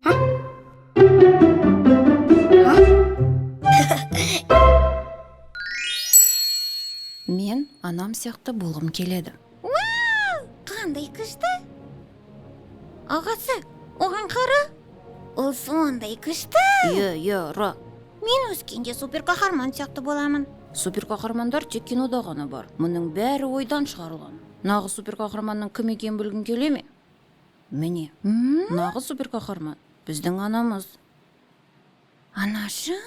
Мен анам сияқты болғым келеді. Қандай күшті? Ағасы, оған қара. Ол сондай күшті. Ра. Мен өскенде супер қаһарман сияқты боламын. Супер қаһармандар тек кинода ғана бар. Мұның бәрі ойдан шығарылған. Нағыз супер қаһарманның кім екенін білгің келе ме? Міне, нағыз супер қаһарман біздің анамыз. Анашым?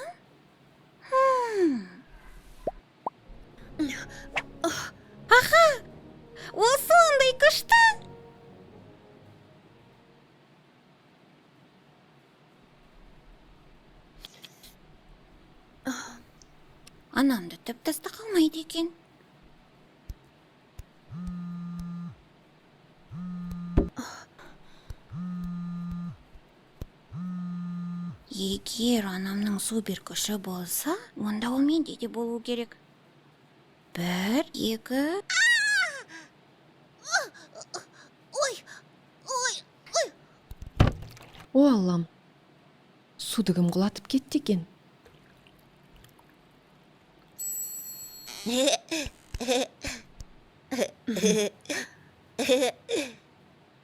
Аха, ол сондай күшті. Анамды тіп таста қалмайды екен. Егер анамның супер күші болса, онда ол менде де болу керек. 1, 2... О Аллам, суды кім құлатып кетті екен?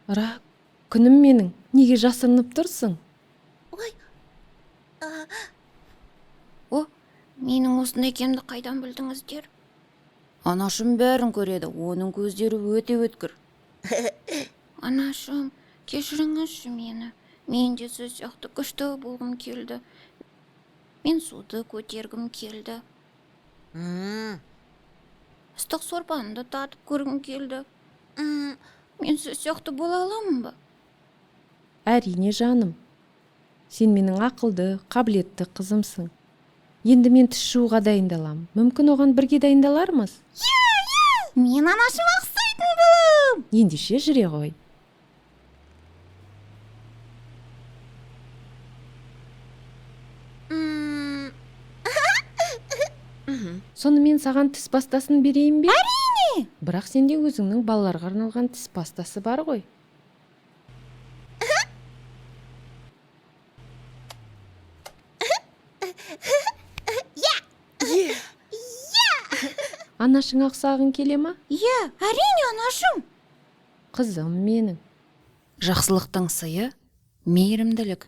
Ра, күнім менің, неге жасырынып тұрсың? О, менің осындай екенімді қайдан білдіңіздер? Анашым бәрін көреді, оның көздері өте өткір. Анашым, кешіріңізші мені. Мен де сіз сияқты күшті болғым келді. Мен суды көтергім келді. Ыстық сорпаны да татып көргім келді. Мен сіз сияқты бола аламын ба? Әрине жаным. Сен менің ақылды, қабілетті қызымсың. Енді мен түс жууға дайындалам. Мүмкін оған бірге дайындалармыз? Мен анашыма ұқсайтын болам. Ендеше жүре ғой. Сонымен саған тіс пастасын берейін бе? Әрине! Бірақ сенде өзіңнің балаларға арналған тіс пастасы бар ғой. Анашыңа ұқсағың келе ма? Әрине анашым. Қызым менің. Жақсылықтың сыйы мейірімділік.